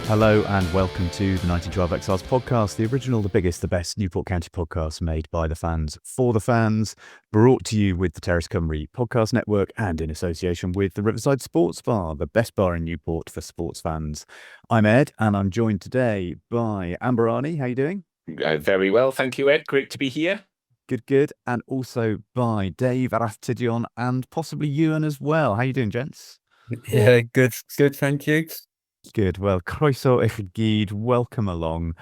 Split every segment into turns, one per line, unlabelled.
Hello and welcome to the 1912 Exiles podcast, the original, the biggest, the best Newport County podcast made by the fans for the fans, brought to you with the Terrace Cymru podcast network and in association with the Riverside Sports Bar, the best bar in Newport for sports fans. I'm Ed and I'm joined today by Arnie. How you doing?
Very well, thank you, Ed. Great to be here.
Good. And also by Dave, Araftidion, and possibly Ewan as well. How you doing, gents?
Yeah, good, thank you.
Good. Well, croeso eich gyd, welcome along.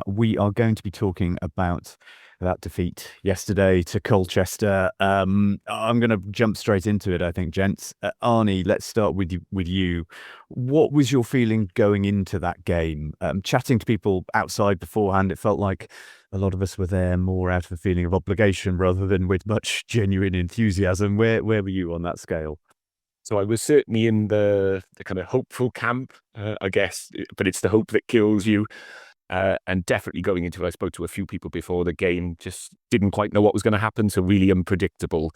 We are going to be talking about that defeat yesterday to Colchester. I'm going to jump straight into it, I think, gents. Arnie, let's start with you. What was your feeling going into that game? Chatting to people outside beforehand, it felt like a lot of us were there more out of a feeling of obligation rather than with much genuine enthusiasm. Where were you on that scale?
So I was certainly in the kind of hopeful camp, I guess, but it's the hope that kills you. And definitely going into it, I spoke to a few people before the game, just didn't quite know what was going to happen, so really unpredictable.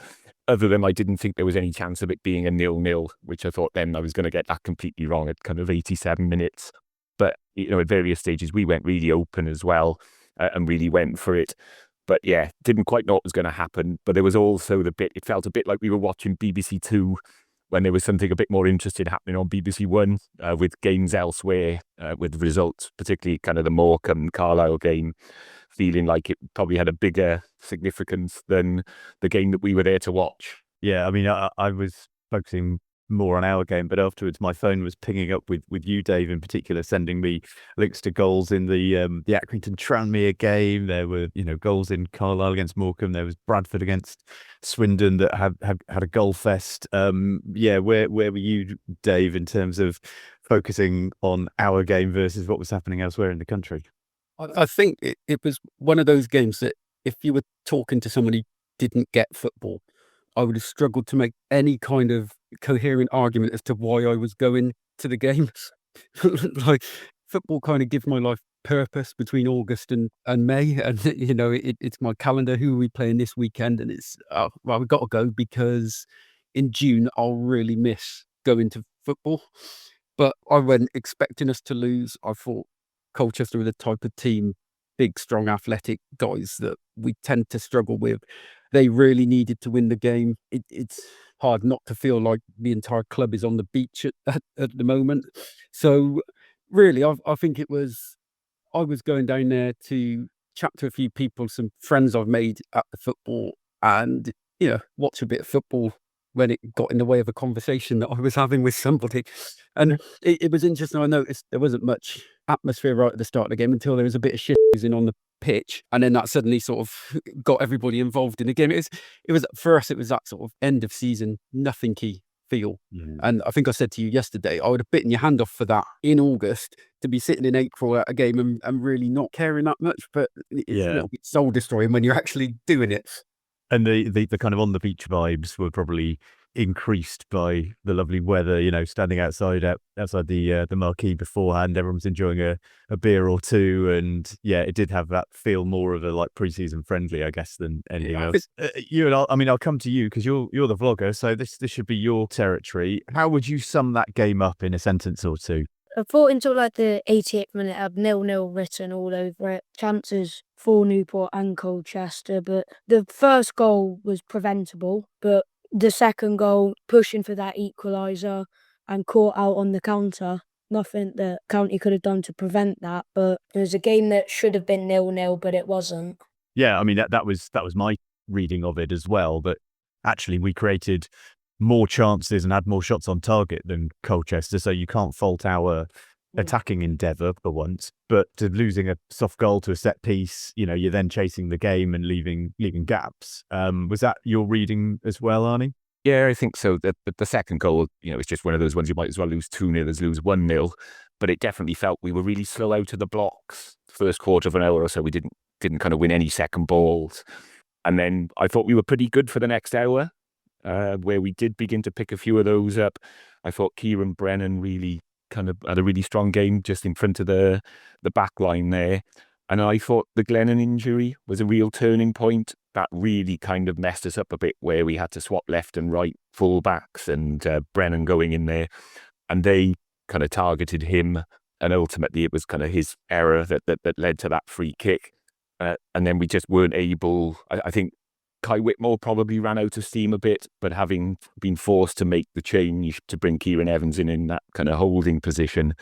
Other than I didn't think there was any chance of it being a 0-0, which I thought then I was going to get that completely wrong at kind of 87 minutes. But, at various stages, we went really open as well and really went for it. But yeah, didn't quite know what was going to happen. But there was also it felt a bit like we were watching BBC Two, when there was something a bit more interesting happening on BBC One with games elsewhere, with results, particularly kind of the Morecambe Carlisle game, feeling like it probably had a bigger significance than the game that we were there to watch.
Yeah, I mean, I was focusing more on our game, but afterwards my phone was pinging up with you, Dave, in particular, sending me links to goals in the Accrington Tranmere game. There were goals in Carlisle against Morecambe. There was Bradford against Swindon that had a goal fest. Where were you, Dave, in terms of focusing on our game versus what was happening elsewhere in the country?
I think it was one of those games that if you were talking to someone who didn't get football, I would have struggled to make any kind of coherent argument as to why I was going to the game. Like, football kind of gives my life purpose between August and May, and it's my calendar. Who are we playing this weekend? And it's we've got to go because in June I'll really miss going to football. But I went expecting us to lose. I thought Colchester were the type of team, big, strong, athletic guys that we tend to struggle with. They really needed to win the game. It's hard not to feel like the entire club is on the beach at the moment. So really, I think I was going down there to chat to a few people, some friends I've made at the football, and watch a bit of football when it got in the way of a conversation that I was having with somebody. And it was interesting. I noticed there wasn't much atmosphere right at the start of the game until there was a bit of shit on the pitch, and then that suddenly sort of got everybody involved in the game. It was for us, it was that sort of end of season nothing key feel. And I think I said to you yesterday, I would have bitten your hand off for that in August, to be sitting in April at a game and really not caring that much. But it's a little bit soul destroying when you're actually doing it.
And the kind of on the beach vibes were probably increased by the lovely weather, standing outside the marquee beforehand. Everyone's enjoying a beer or two, and it did have that feel more of a like pre-season friendly, I guess, than anything else. I'll come to you because you're the vlogger, so this should be your territory. How would you sum that game up in a sentence or two?
I thought until like the 88th minute, I had 0-0 written all over it. Chances for Newport and Colchester, but the first goal was preventable, but the second goal, pushing for that equaliser and caught out on the counter. Nothing that County could have done to prevent that, but it was a game that should have been 0-0, but it wasn't.
Yeah, I mean, that was my reading of it as well, but actually we created more chances and had more shots on target than Colchester, so you can't fault our attacking endeavour for once. But to losing a soft goal to a set piece, you're then chasing the game and leaving gaps. Was that your reading as well, Arnie?
Yeah, I think so. The second goal, it's just one of those ones you might as well lose 2-0 as lose 1-0. but it definitely felt we were really slow out of the blocks. First quarter of an hour or so, we didn't kind of win any second balls. And then I thought we were pretty good for the next hour, where we did begin to pick a few of those up. I thought Kieran Brennan really kind of had a really strong game just in front of the back line there. And I thought the Glennon injury was a real turning point. That really kind of messed us up a bit, where we had to swap left and right full-backs, and Brennan going in there. And they kind of targeted him. And ultimately, it was kind of his error that led to that free kick. And then we just weren't able... I think Kai Whitmore probably ran out of steam a bit, but having been forced to make the change to bring Kieran Evans in that kind of holding position,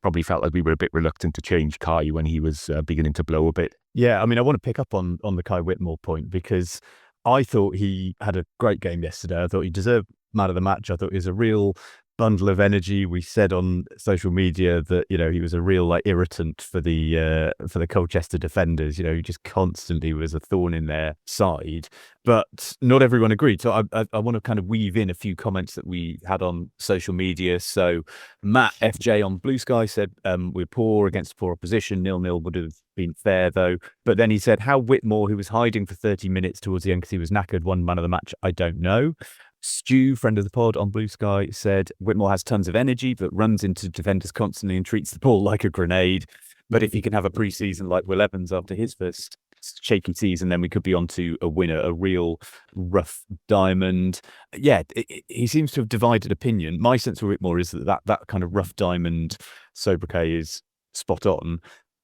probably felt like we were a bit reluctant to change Kai when he was beginning to blow a bit.
Yeah, I mean, I want to pick up on the Kai Whitmore point, because I thought he had a great game yesterday. I thought he deserved man of the match. I thought he was a real bundle of energy. We said on social media that, you know, he was a real like irritant for the Colchester defenders. You know, he just constantly was a thorn in their side. But not everyone agreed. So I want to kind of weave in a few comments that we had on social media. So Matt FJ on Blue Sky said, we're poor against poor opposition. 0-0 would have been fair, though. But then he said how Whitmore, who was hiding for 30 minutes towards the end because he was knackered, won man of the match. I don't know. Stu, friend of the pod on Blue Sky, said Whitmore has tons of energy, but runs into defenders constantly and treats the ball like a grenade. But if he can have a pre-season like Will Evans after his first shaky season, then we could be on to a winner, a real rough diamond. Yeah, he seems to have divided opinion. My sense of Whitmore is that kind of rough diamond sobriquet is spot on,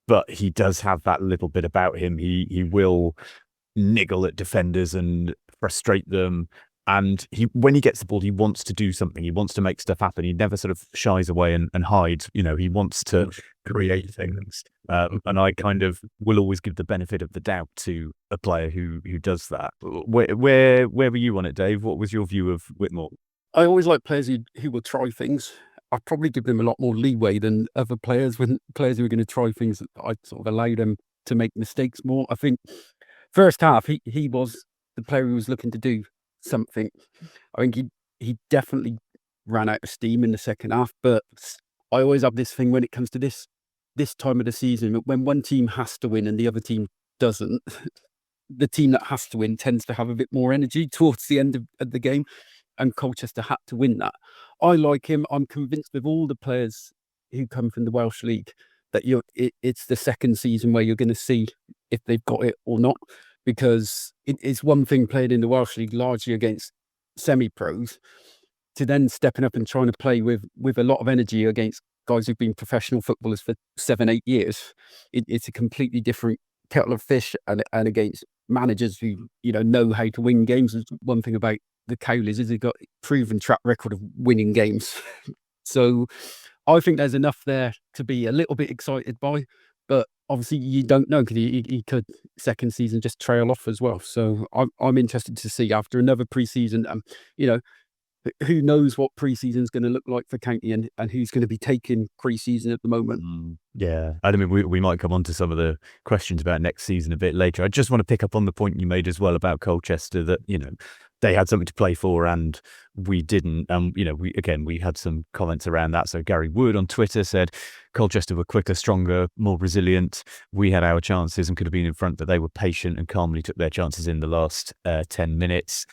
but he does have that little bit about him. He will niggle at defenders and frustrate them. And when he gets the ball, he wants to do something. He wants to make stuff happen. He never sort of shies away and hides. You know, he wants to create things. And I kind of will always give the benefit of the doubt to a player who does that. Where were you on it, Dave? What was your view of Whitmore?
I always like players who will try things. I probably give them a lot more leeway than other players. When players who are going to try things, I sort of allow them to make mistakes more. I think first half, he was the player who was looking to do something. I think he definitely ran out of steam in the second half, but I always have this thing when it comes to this time of the season, when one team has to win and the other team doesn't, the team that has to win tends to have a bit more energy towards the end of the game, and Colchester had to win that. I like him. I'm convinced with all the players who come from the Welsh League that it's the second season where you're going to see if they've got it or not. Because it's one thing playing in the Welsh League largely against semi-pros, to then stepping up and trying to play with a lot of energy against guys who've been professional footballers for 7-8 years. It's a completely different kettle of fish, and against managers who know how to win games. One thing about the Cowleys is they've got proven track record of winning games. So I think there's enough there to be a little bit excited by. But obviously, you don't know, because he could second season just trail off as well. So I'm interested to see after another pre-season. Who knows what pre-season is going to look like for County, and who's going to be taking pre-season at the moment.
Yeah, I mean, we might come on to some of the questions about next season a bit later. I just want to pick up on the point you made as well about Colchester, that they had something to play for and we didn't. We had some comments around that. So Gary Wood on Twitter said Colchester were quicker, stronger, more resilient. We had our chances and could have been in front, but they were patient and calmly took their chances in the last 10 minutes.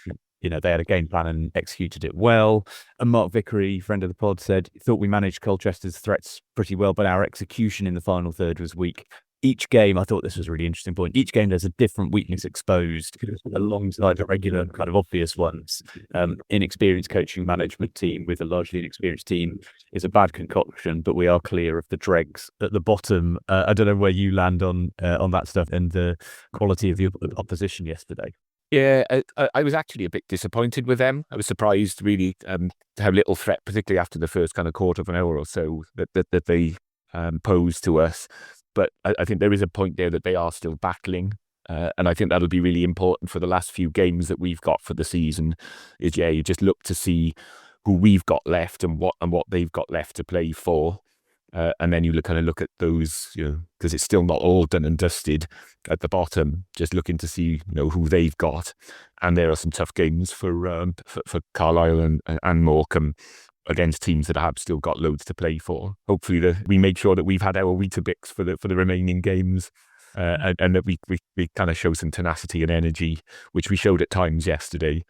They had a game plan and executed it well. And Mark Vickery, friend of the pod, said, thought we managed Colchester's threats pretty well, but our execution in the final third was weak. Each game, I thought this was a really interesting point, each game there's a different weakness exposed alongside the regular kind of obvious ones. Inexperienced coaching management team with a largely inexperienced team is a bad concoction, but we are clear of the dregs at the bottom. I don't know where you land on that stuff and the quality of the opposition yesterday.
Yeah, I was actually a bit disappointed with them. I was surprised, really, to how little threat, particularly after the first kind of quarter of an hour or so, that they posed to us. But I think there is a point there that they are still battling. And I think that'll be really important for the last few games that we've got for the season. You just look to see who we've got left and what they've got left to play for. And then you kind of look at those, because it's still not all done and dusted at the bottom, just looking to see, who they've got. And there are some tough games for Carlisle and Morecambe. against teams that have still got loads to play for. Hopefully we make sure that we've had our Weetabix for the remaining games, and that we kind of show some tenacity and energy, which we showed at times yesterday,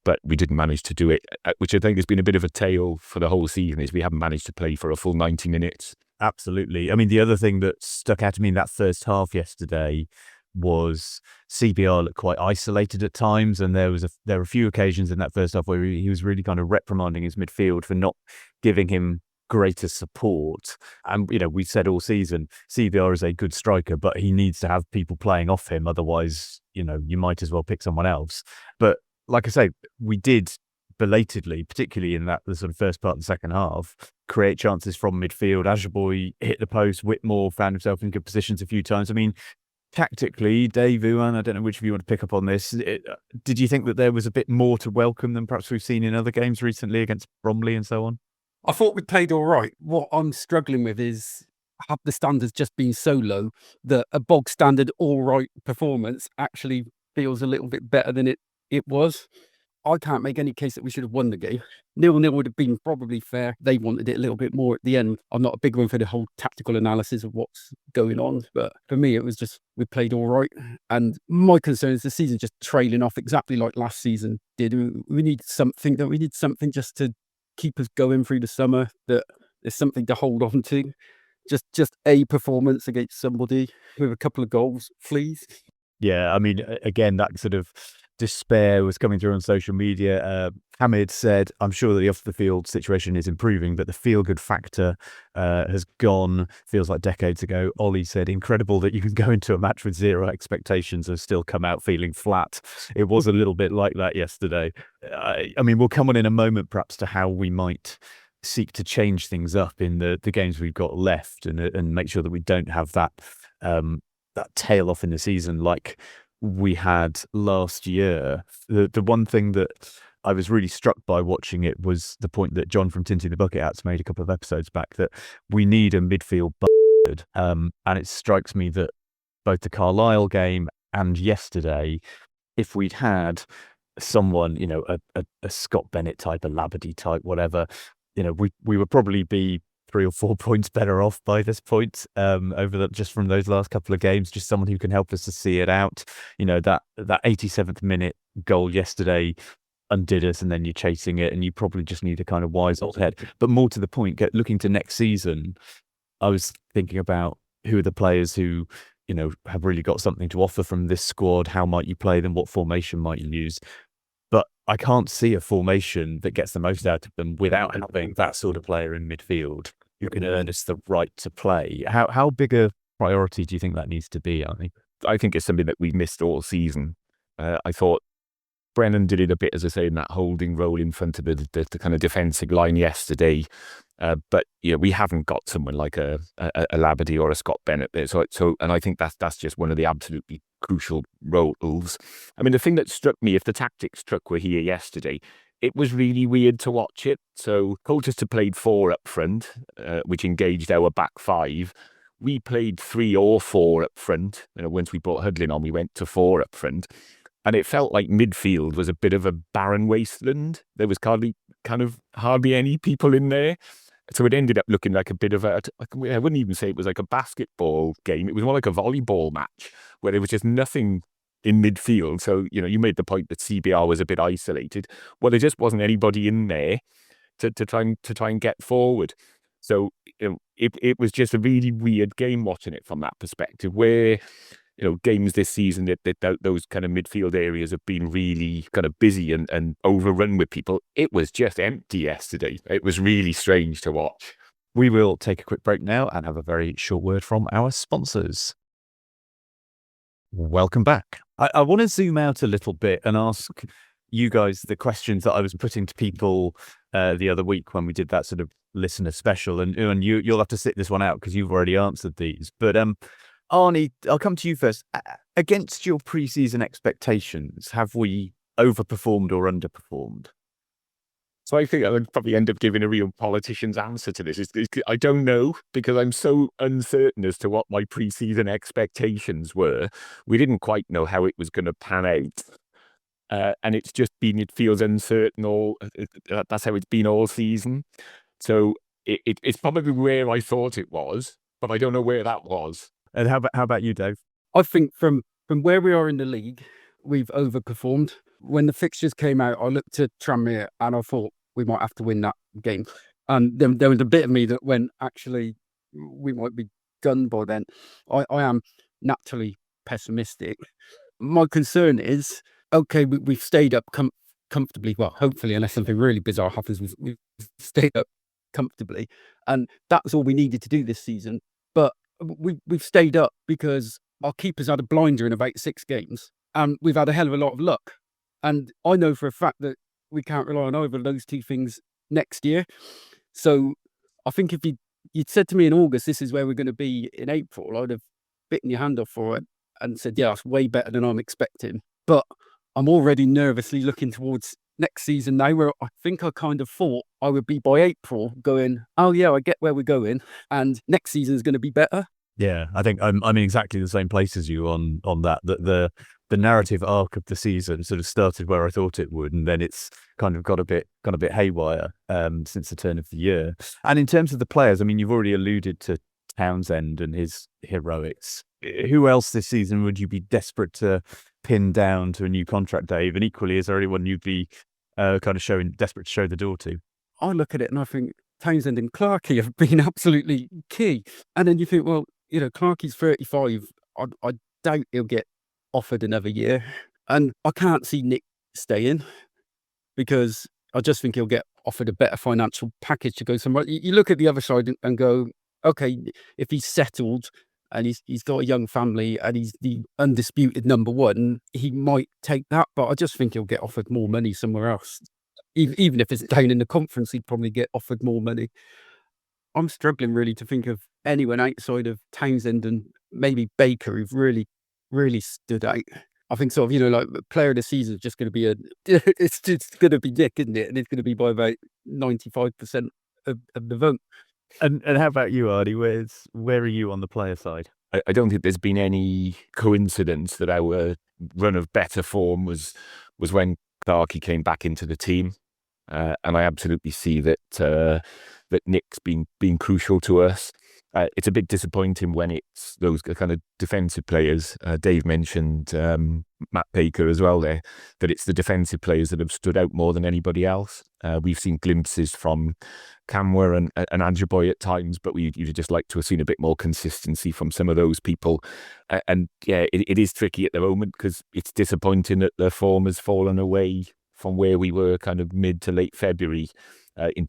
but we didn't manage to do it, which I think has been a bit of a tale for the whole season, is we haven't managed to play for a full 90 minutes.
Absolutely. I mean, the other thing that stuck out to me in that first half yesterday was CBR looked quite isolated at times, and there were a few occasions in that first half where he was really kind of reprimanding his midfield for not giving him greater support. And we said all season CBR is a good striker, but he needs to have people playing off him, otherwise you might as well pick someone else. But like I say, we did belatedly, particularly in the sort of first part of the second half, create chances from midfield. Ajaboy hit the post, Whitmore found himself in good positions a few times. I mean, tactically, Dave, Iwan, I don't know which of you want to pick up on this. Did you think that there was a bit more to welcome than perhaps we've seen in other games recently against Bromley and so on?
I thought we played all right. What I'm struggling with is, have the standards just been so low that a bog standard all right performance actually feels a little bit better than it was. I can't make any case that we should have won the game. 0-0 would have been probably fair. They wanted it a little bit more at the end. I'm not a big one for the whole tactical analysis of what's going on, but for me, it was just, we played all right. And my concern is the season just trailing off exactly like last season did. We need something just to keep us going through the summer, that there's something to hold on to. Just a performance against somebody with a couple of goals, please.
Yeah, I mean, again, that sort of despair was coming through on social media. Hamid said, I'm sure that the off-the-field situation is improving, but the feel-good factor has gone, feels like decades ago. Ollie said, incredible that you can go into a match with zero expectations and still come out feeling flat. It was a little bit like that yesterday. I mean, we'll come on in a moment perhaps to how we might seek to change things up in the games we've got left, and make sure that we don't have that tail off in the season like we had last year. The one thing that I was really struck by watching it was the point that John from Tinting the Bucket Hats made a couple of episodes back, that we need a midfield bastard. And it strikes me that both the Carlisle game and yesterday, if we'd had someone, a Scott Bennett type, a Labadie type, whatever, we would probably be 3 or 4 points better off by this point, just from those last couple of games. Just someone who can help us to see it out. That 87th minute goal yesterday undid us, and then you're chasing it, and you probably just need a kind of wise old head. But more to the point, looking to next season, I was thinking about who are the players who have really got something to offer from this squad. How might you play them? What formation might you use? But I can't see a formation that gets the most out of them without having that sort of player in midfield who can earn us the right to play. How big a priority do you think that needs to be, Arnie?
I think it's something that we missed all season. I thought Brennan did it a bit, as I say, in that holding role in front of the kind of defensive line yesterday. But we haven't got someone like a Labadie or a Scott Bennett there. So, and I think that's just one of the absolutely crucial roles. I mean, the thing that struck me, if the tactics struck were here yesterday, it was really weird to watch it. So Colchester played 4 up front, which engaged our back 5. We played 3 or 4 up front. Once we brought Hudlin on, we went to 4 up front. And it felt like midfield was a bit of a barren wasteland. There was hardly any people in there. So it ended up looking like a bit of I wouldn't even say it was like a basketball game. It was more like a volleyball match where there was just nothing in midfield. So, you made the point that CBR was a bit isolated. Well, there just wasn't anybody in there to try and get forward. So, it was just a really weird game watching it from that perspective, where games this season that those kind of midfield areas have been really kind of busy and overrun with people. It was just empty yesterday. It was really strange to watch.
We will take a quick break now and have a very short word from our sponsors. Welcome back. I want to zoom out a little bit and ask you guys the questions that I was putting to people the other week when we did that sort of listener special. And you'll have to sit this one out because you've already answered these. But Arnie, I'll come to you first. Against your pre-season expectations, have we overperformed or underperformed?
So I think I would probably end up giving a real politician's answer to this. I don't know, because I'm so uncertain as to what my pre-season expectations were. We didn't quite know how it was going to pan out. and it's just been, it feels uncertain. That's how it's been all season. So it's probably where I thought it was, but I don't know where that was.
And how about you, Dave?
I think from where we are in the league, we've overperformed. When the fixtures came out, I looked at Tranmere and I thought we might have to win that game. And then there was a bit of me that went, actually, we might be done by then. I am naturally pessimistic. My concern is, okay, we've stayed up comfortably. Well, hopefully, unless something really bizarre happens, we've stayed up comfortably. And that's all we needed to do this season. But we've stayed up because our keepers had a blinder in about 6 games. And we've had a hell of a lot of luck. And I know for a fact that we can't rely on either of those two things next year. So I think if you'd said to me in August, this is where we're going to be in April, I'd have bitten your hand off for it and said, yeah, it's way better than I'm expecting. But I'm already nervously looking towards next season now, where I think I kind of thought I would be by April going, oh yeah, I get where we're going, and next season is going to be better.
Yeah, I think I'm in exactly the same place as you on that. That the narrative arc of the season sort of started where I thought it would, and then it's kind of got a bit haywire since the turn of the year. And in terms of the players, I mean, you've already alluded to Townsend and his heroics. Who else this season would you be desperate to pin down to a new contract, Dave? And equally, is there anyone you'd be kind of desperate to show the door to?
I look at it and I think Townsend and Clarkey have been absolutely key. And then you think, well, you know, Clarkey's 35. I doubt he'll get offered another year. And I can't see Nick staying because I just think he'll get offered a better financial package to go somewhere. You look at the other side and go, okay, if he's settled and he's got a young family and he's the undisputed number one, he might take that. But I just think he'll get offered more money somewhere else. Even if it's down in the conference, he'd probably get offered more money. I'm struggling really to think of anyone outside of Townsend and maybe Baker who've really, really stood out. I think sort of, you know, like player of the season is just going to be it's going to be Nick, isn't it? And it's going to be by about 95% of the vote.
And how about you, Arnie? Where are you on the player side?
I don't think there's been any coincidence that our run of better form was when Clarkey came back into the team. And I absolutely see that Nick's been crucial to us. It's a bit disappointing when it's those kind of defensive players. Dave mentioned Matt Baker as well there, that it's the defensive players that have stood out more than anybody else. We've seen glimpses from Camwer and Adjaboy at times, but you'd just like to have seen a bit more consistency from some of those people. And yeah, it is tricky at the moment because it's disappointing that their form has fallen away from where we were kind of mid to late February.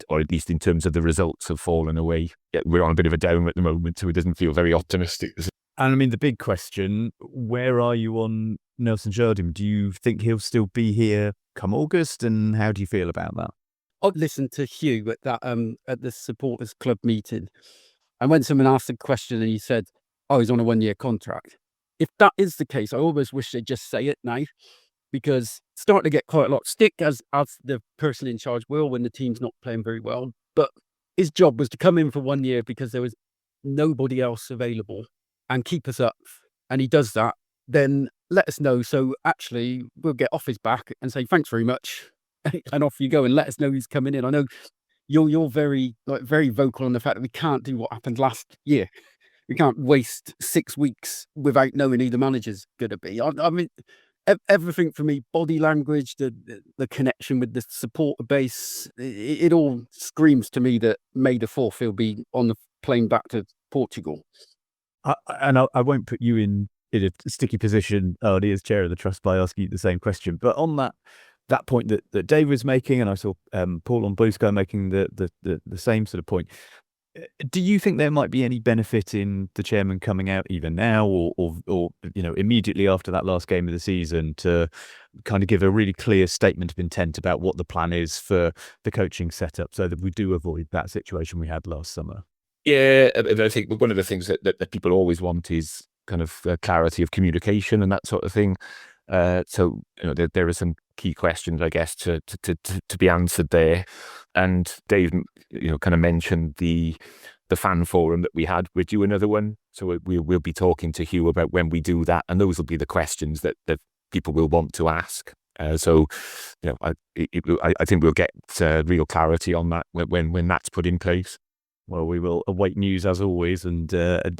Or at least in terms of the results have fallen away. Yeah, we're on a bit of a down at the moment, so it doesn't feel very optimistic.
And I mean, the big question, where are you on Nelson Jardim? Do you think he'll still be here come August? And how do you feel about that?
I listened to Hugh at that at the supporters club meeting. And when someone asked a question and he said, oh, he's on a 1-year contract. If that is the case, I almost wish they'd just say it now. Because it's starting to get quite a lot of stick as the person in charge will when the team's not playing very well. But his job was to come in for 1 year because there was nobody else available and keep us up. And he does that, then let us know. So actually, we'll get off his back and say, thanks very much. And off you go and let us know who's coming in. I know you're very vocal on the fact that we can't do what happened last year. We can't waste 6 weeks without knowing who the manager's going to be. I mean, everything for me, body language, the connection with the supporter base, it all screams to me that May the 4th he'll be on the plane back to Portugal.
I won't put you in a sticky position, Arnie, as chair of the trust, by asking you the same question. But on that point that Dave was making, and I saw Paul on Blue Sky making the same sort of point. Do you think there might be any benefit in the chairman coming out either now or you know, immediately after that last game of the season to kind of give a really clear statement of intent about what the plan is for the coaching setup so that we do avoid that situation we had last summer?
Yeah, I think one of the things that people always want is kind of clarity of communication and that sort of thing. So you know, there are some key questions, I guess, to be answered there. And Dave, you know, kind of mentioned the fan forum that we had. We're due another one, so we'll be talking to Hugh about when we do that, and those will be the questions that people will want to ask. So, I think we'll get real clarity on that when that's put in place.
Well, we will await news as always, and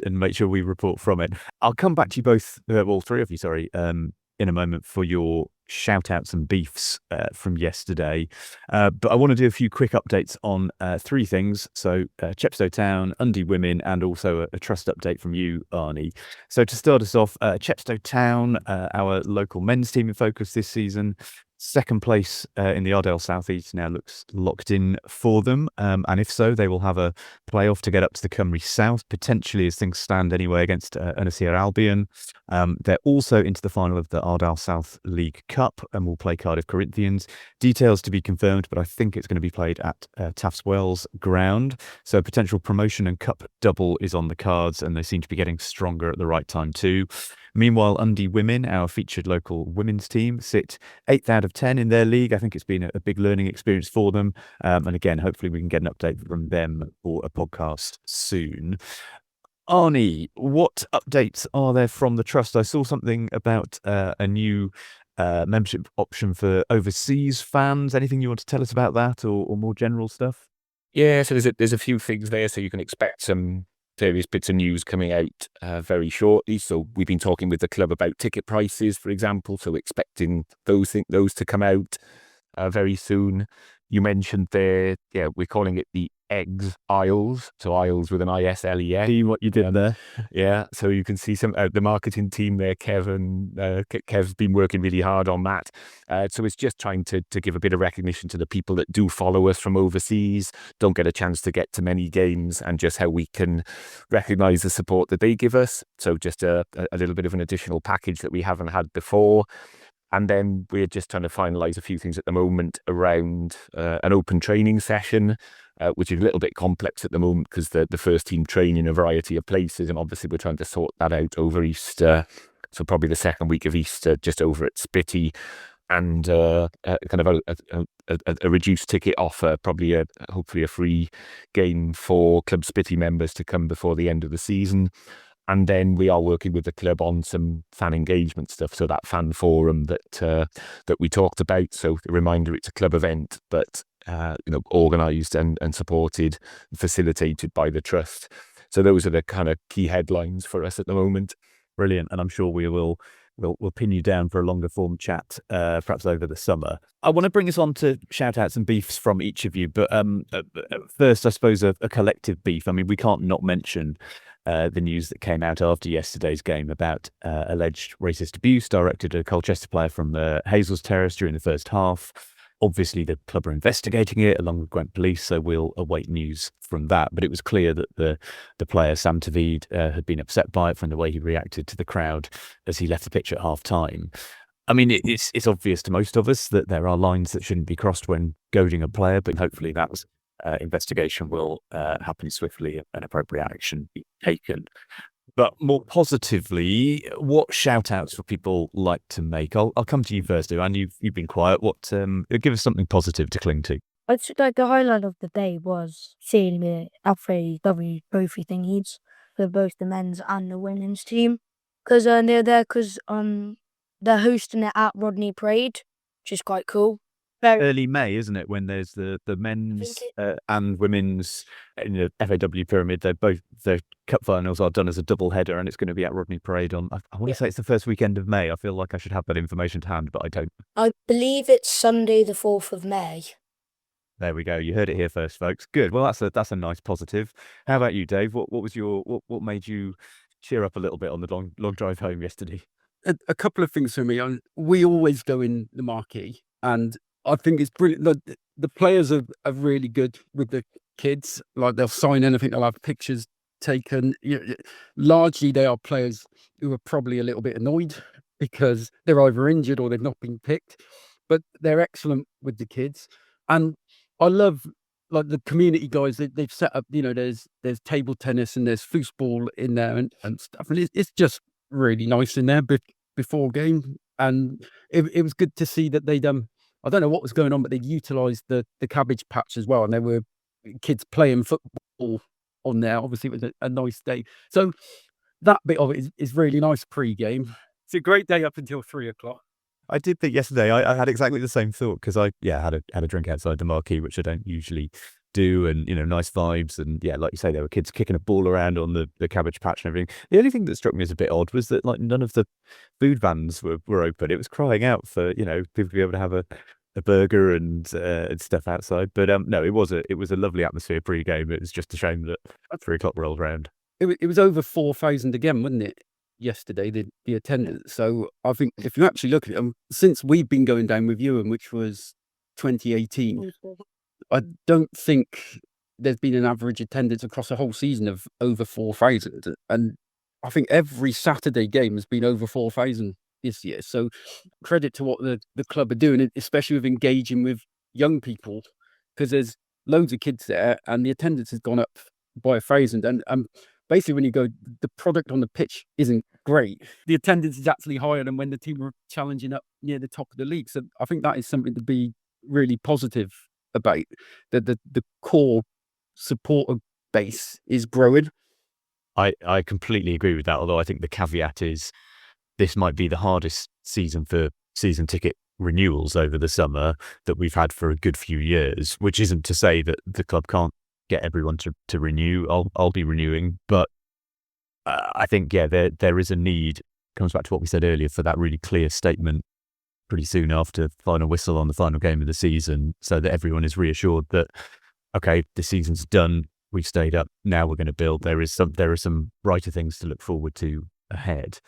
make sure we report from it. I'll come back to you both, all three of you, sorry, in a moment for your shout outs and beefs from yesterday. But I want to do a few quick updates on three things. So Chepstow Town, Undie Women, and also a trust update from you, Arnie. So to start us off, Chepstow Town, our local men's team in focus this season. Second place in the Ardell South East now looks locked in for them. And if so, they will have a playoff to get up to the Cymru South, potentially as things stand anyway, against Ynysir Albion. They're also into the final of the Ardell South League Cup and will play Cardiff Corinthians. Details to be confirmed, but I think it's going to be played at Taffs Wells ground. So potential promotion and cup double is on the cards, and they seem to be getting stronger at the right time too. Meanwhile, Undie Women, our featured local women's team, sit 8th out of 10 in their league. I think it's been a big learning experience for them. And again, hopefully we can get an update from them for a podcast soon. Arnie, what updates are there from the trust? I saw something about a new membership option for overseas fans. Anything you want to tell us about that, or more general stuff?
Yeah, so there's a few things there, so you can expect some various bits of news coming out very shortly. So we've been talking with the club about ticket prices, for example, so expecting those to come out very soon. You mentioned there, we're calling it the Eggs Isles, so Isles with an ISLES.
See what you did there.
Yeah, so you can see some the marketing team there, Kev's been working really hard on that. So it's just trying to give a bit of recognition to the people that do follow us from overseas, don't get a chance to get to many games, and just how we can recognise the support that they give us. So just a little bit of an additional package that we haven't had before. And then we're just trying to finalise a few things at the moment around an open training session, which is a little bit complex at the moment because the first team train in a variety of places, and obviously we're trying to sort that out over Easter. So probably the second week of Easter, just over at Spitty, and kind of a reduced ticket offer, probably hopefully a free game for Club Spitty members to come before the end of the season. And then we are working with the club on some fan engagement stuff. So that fan forum that we talked about. So a reminder, it's a club event, but organised and supported, facilitated by the trust. So those are the kind of key headlines for us at the moment.
Brilliant, and I'm sure we'll pin you down for a longer form chat, perhaps over the summer. I want to bring us on to shout outs and beefs from each of you, but first, I suppose a collective beef. I mean, we can't not mention the news that came out after yesterday's game about alleged racist abuse directed at a Colchester player from Hazel's Terrace during the first half. Obviously, the club are investigating it along with Gwent Police, so we'll await news from that. But it was clear that the player, Sam Tavid, had been upset by it from the way he reacted to the crowd as he left the pitch at half-time. I mean, it's obvious to most of us that there are lines that shouldn't be crossed when goading a player, but hopefully that investigation will happen swiftly and appropriate action be taken. But more positively, what shout-outs would people like to make? I'll come to you first, Iwan. You've been quiet. What give us something positive to cling to.
I'd say like the highlight of the day was seeing the FAW trophy thingies for both the men's and the women's team, because they're there because they're hosting it at Rodney Parade, which is quite cool. Very
Early May, isn't it, when there's the men's and women's in the FAW pyramid? The cup finals are done as a double header, and it's going to be at Rodney Parade on, I want to say it's the first weekend of May. I feel like I should have that information to hand, but I don't.
I believe it's Sunday the 4th of May.
There we go. You heard it here first, folks. Good. Well, that's a nice positive. How about you, Dave? What was what made you cheer up a little bit on the long drive home yesterday?
A couple of things for me. We always go in the marquee, and I think it's brilliant. The players are really good with the kids. Like, they'll sign anything, they'll have pictures taken. Largely, they are players who are probably a little bit annoyed because they're either injured or they've not been picked, but they're excellent with the kids. And I love, like, the community guys. They've set up, there's table tennis and there's foosball in there and stuff. And it's just really nice in there before game. And it was good to see that they'd I don't know what was going on, but they'd utilised the cabbage patch as well, and there were kids playing football on there. Obviously, it was a nice day. So that bit of it is really nice pre-game. It's a great day up until 3 o'clock.
I did think yesterday I had exactly the same thought because I had a drink outside the marquee, which I don't usually do, and nice vibes, and like you say, there were kids kicking a ball around on the cabbage patch and everything. The only thing that struck me as a bit odd was that like none of the food vans were open. It was crying out for people to be able to have a burger and stuff outside. But no, it was a lovely atmosphere pre-game. It was just a shame that 3 o'clock rolled around.
It was over 4,000 again, wasn't it? Yesterday, the attendance. So I think if you actually look at it, since we've been going down with Ewan, which was 2018, I don't think there's been an average attendance across a whole season of over 4,000. And I think every Saturday game has been over 4,000 this year. So credit to what the club are doing, especially with engaging with young people, because there's loads of kids there and the attendance has gone up by 1,000. And basically, when you go, the product on the pitch isn't great. The attendance is actually higher than when the team were challenging up near the top of the league. So I think that is something to be really positive about. The core supporter base is growing.
I completely agree with that. Although I think the caveat is this might be the hardest season for season ticket renewals over the summer that we've had for a good few years. Which isn't to say that the club can't get everyone to renew. I'll be renewing, but I think there is a need. Comes back to what we said earlier, for that really clear statement pretty soon after final whistle on the final game of the season, so that everyone is reassured that okay, the season's done, we've stayed up, now we're going to build. There are some brighter things to look forward to ahead.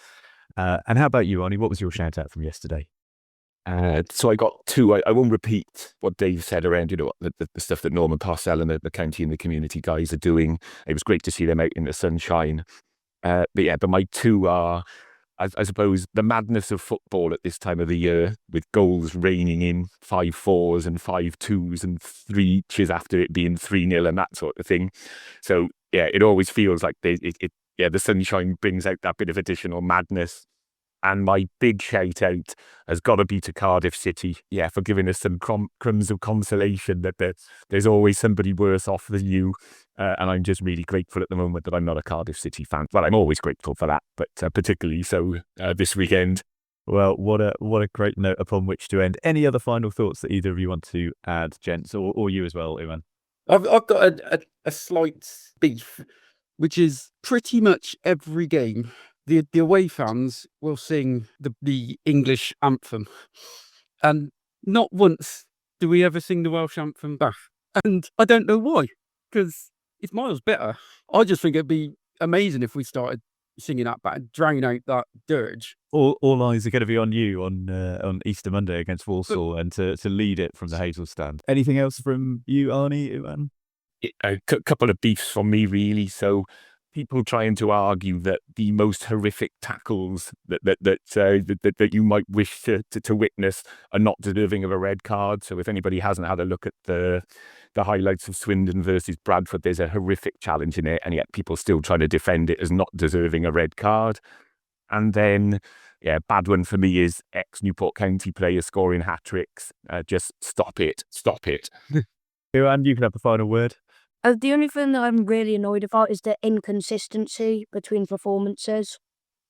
And how about you, Arnie? What was your shout out from yesterday?
So I got 2. I won't repeat what Dave said around, the stuff that Norman Parcell and the county and the community guys are doing. It was great to see them out in the sunshine. But my 2 are, I suppose, the madness of football at this time of the year, with goals raining in, 5-4s and 5-2s and 3 eaches after it being 3-0 and that sort of thing. So it always feels like the sunshine brings out that bit of additional madness. And my big shout out has got to be to Cardiff City, for giving us some crumbs of consolation that there's always somebody worse off than you. And I'm just really grateful at the moment that I'm not a Cardiff City fan. Well, I'm always grateful for that, but particularly so this weekend.
Well, what a great note upon which to end. Any other final thoughts that either of you want to add, gents, or you as well, Iwan?
I've got a slight beef, which is pretty much every game the away fans will sing the English anthem, and not once do we ever sing the Welsh anthem back. And I don't know why, because it's miles better. I just think it'd be amazing if we started singing that back, drowning out that dirge.
All eyes are going to be on you on Easter Monday against Walsall, and to lead it from the Hazel stand. Anything else from you, Arnie, Iwan?
A couple of beefs from me, really. So people trying to argue that the most horrific tackles that you might wish to witness are not deserving of a red card. So if anybody hasn't had a look at the highlights of Swindon versus Bradford, there's a horrific challenge in it, and yet people still trying to defend it as not deserving a red card. And then, bad one for me is ex-Newport County players scoring hat-tricks. Just stop it.
Iwan, you can have the final word.
The only thing that I'm really annoyed about is the inconsistency between performances.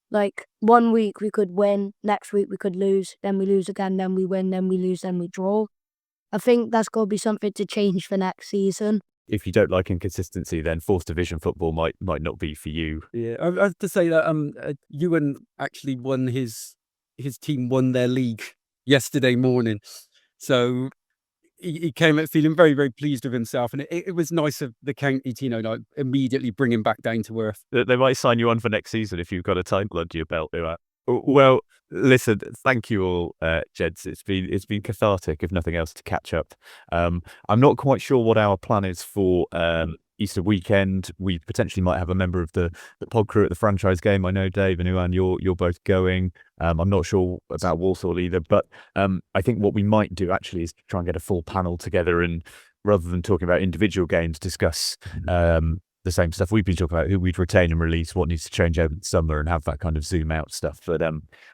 Like, 1 week we could win, next week we could lose, then we lose again, then we win, then we lose, then we draw. I think that's got to be something to change for next season.
If you don't like inconsistency, then 4th division football might not be for you.
Yeah, I have to say that Iwan actually won his team won their league yesterday morning, so he came out feeling very, very pleased with himself, and it was nice of the county to immediately bring him back down to earth.
They might sign you on for next season if you've got a title under your belt. Well, listen, thank you all, gents. It's been cathartic, if nothing else, to catch up. I'm not quite sure what our plan is for Easter weekend. We potentially might have a member of the pod crew at the franchise game. I know Dave and Iwan, you're both going. I'm not sure about Walsall either, but I think what we might do actually is try and get a full panel together, and rather than talking about individual games, discuss the same stuff we've been talking about, who we'd retain and release, what needs to change over the summer, and have that kind of zoom out stuff. But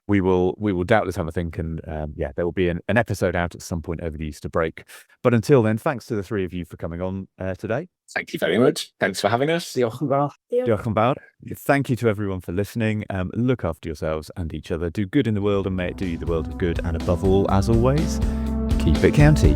we will doubtless have a think, and there will be an episode out at some point over the Easter break. But until then, thanks to the three of you for coming on today.
Thank you very much. Thanks for having us.
Diolch yn fawr. Thank you to everyone for listening. Look after yourselves and each other. Do good in the world, and may it do you the world of good. And above all, as always, keep it county.